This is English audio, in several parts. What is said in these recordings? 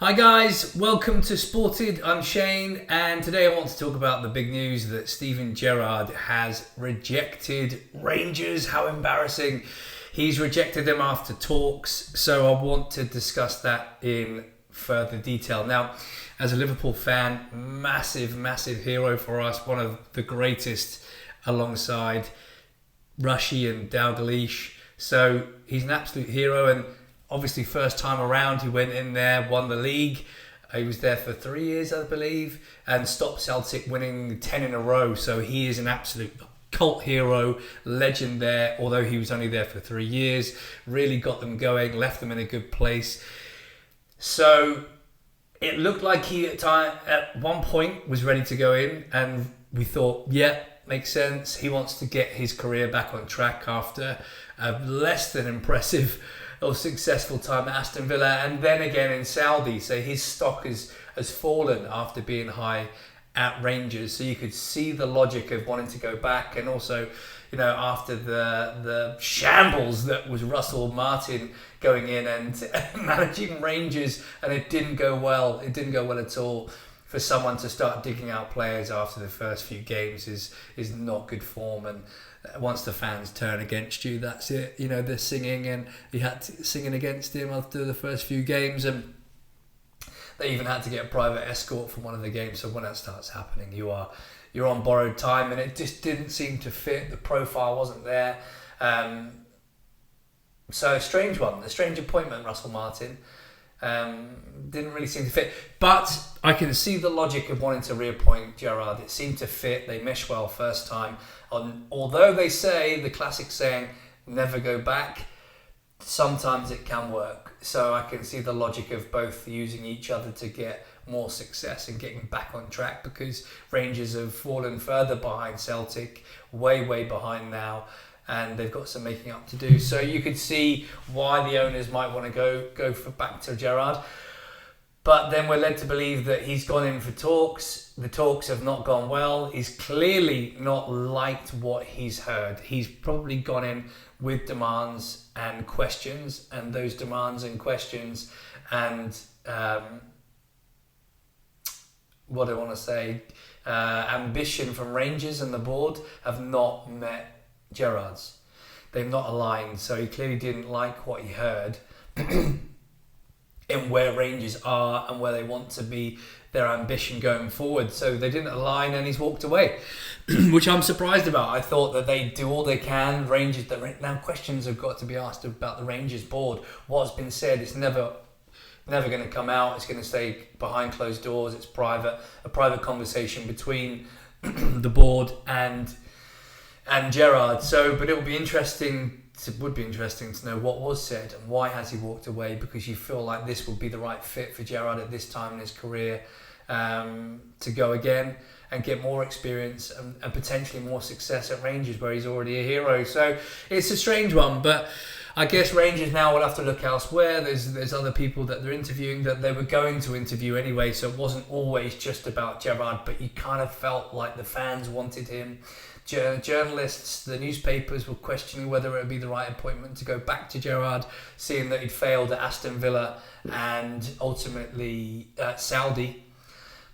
Hi guys, welcome to Sported. I'm Shane, and today I want to talk about the big news that Steven Gerrard has rejected Rangers. How embarrassing. He's rejected them after talks, so I want to discuss that in further detail. Now, as a Liverpool fan, massive hero for us, one of the greatest alongside Rushy and Dalglish. So he's an absolute hero, and obviously, first time around, he went in there, won the league. He was there for 3 years, I believe, and stopped Celtic winning 10 in a row. So he is an absolute cult hero, legend there, although he was only there for 3 years. Really got them going, left them in a good place. So it looked like he at one point was ready to go in, and we thought, yeah, makes sense. He wants to get his career back on track after a less than impressive or successful time at Aston Villa and then again in Saudi. So his stock has fallen after being high at Rangers. So you could see the logic of wanting to go back, and also, you know, after the shambles that was Russell Martin going in and managing Rangers, and it didn't go well. It didn't go well at all. For someone to start digging out players after the first few games is not good form, and once the fans turn against you, that's it. You know, they're singing, and he had to singing against him after the first few games, and they even had to get a private escort for one of the games. So when that starts happening, you're on borrowed time, and it just didn't seem to fit. The profile wasn't there. So a strange appointment, Russell Martin. Didn't really seem to fit, but I can see the logic of wanting to reappoint Gerrard. It seemed to fit. They meshed well first time. Although they say the classic saying, never go back, sometimes it can work. So I can see the logic of both using each other to get more success and getting back on track, because Rangers have fallen further behind Celtic, way behind now, and they've got some making up to do. So you could see why the owners might want to go back to Gerrard. But then we're led to believe that he's gone in for talks. The talks have not gone well. He's clearly not liked what he's heard. He's probably gone in with demands and questions, and those demands and questions and ambition from Rangers and the board have not met Gerrard's. They've not aligned, so he clearly didn't like what he heard in where Rangers are and where they want to be, their ambition going forward. So they didn't align, and he's walked away, which I'm surprised about. I thought that they do all they can. Rangers, now questions have got to be asked about the Rangers board. What's been said, it's never going to come out. It's going to stay behind closed doors. It's a private conversation between the board and Gerrard. So, but it would be interesting to know what was said and why has he walked away, because you feel like this would be the right fit for Gerrard at this time in his career, to go again and get more experience and potentially more success at Rangers, where he's already a hero. So it's a strange one, but I guess Rangers now will have to look elsewhere. There's other people that they're interviewing, that they were going to interview anyway, so it wasn't always just about Gerrard, but you kind of felt like the fans wanted him. Journalists, the newspapers were questioning whether it would be the right appointment to go back to Gerrard, seeing that he'd failed at Aston Villa and ultimately at Saudi.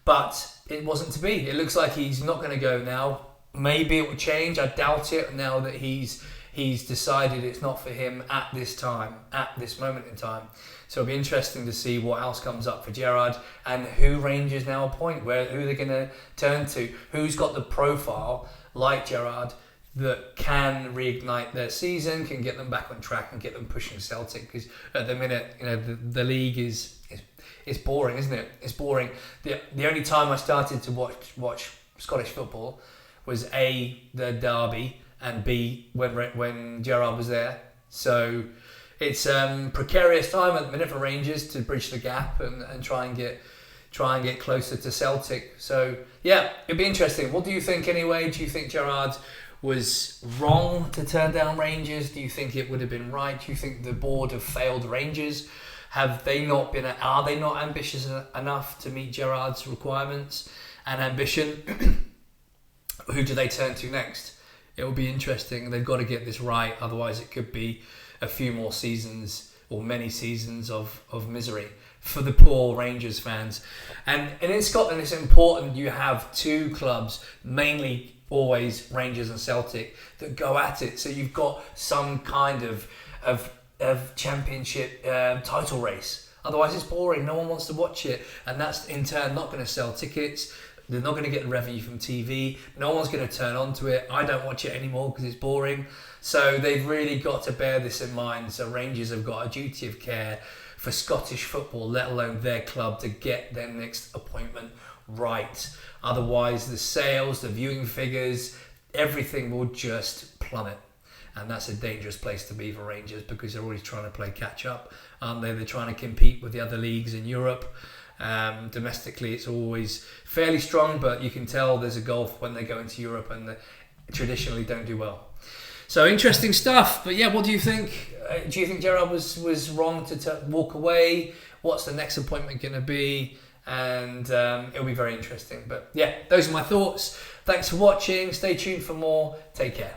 But it wasn't to be. It looks like he's not going to go now. Maybe it will change. I doubt it, now that he's decided it's not for him at this time, at this moment in time. So it'll be interesting to see what else comes up for Gerrard and who Rangers now appoint, who they're going to turn to, who's got the profile like Gerrard that can reignite their season, can get them back on track and get them pushing Celtic. Because at the minute, you know, the league is boring, isn't it? It's boring. The only time I started to watch Scottish football was A, the derby, and B, when Gerrard was there. So it's precarious time at the minute for Rangers to bridge the gap and try and get closer to Celtic. So yeah, it'd be interesting. What do you think anyway? Do you think Gerrard was wrong to turn down Rangers? Do you think it would have been right? Do you think the board have failed Rangers? Are they not ambitious enough to meet Gerrard's requirements and ambition? Who do they turn to next? It will be interesting. They've got to get this right, otherwise it could be a few more seasons or many seasons of misery for the poor Rangers fans. And in Scotland, it's important you have two clubs, mainly always Rangers and Celtic, that go at it. So you've got some kind of championship title race. Otherwise, it's boring. No one wants to watch it, and that's in turn not going to sell tickets. They're not going to get the revenue from TV. No one's going to turn onto it. I don't watch it anymore because it's boring. So they've really got to bear this in mind. So Rangers have got a duty of care for Scottish football, let alone their club, to get their next appointment right. Otherwise, the sales, the viewing figures, everything will just plummet. And that's a dangerous place to be for Rangers because they're always trying to play catch up, aren't they? They're trying to compete with the other leagues in Europe. Domestically, it's always fairly strong, but you can tell there's a gulf when they go into Europe, and they traditionally don't do well. So interesting stuff. But yeah, what do you think? Do you think Gerrard was wrong to walk away? What's the next appointment going to be? And it'll be very interesting. But yeah, those are my thoughts. Thanks for watching. Stay tuned for more. Take care.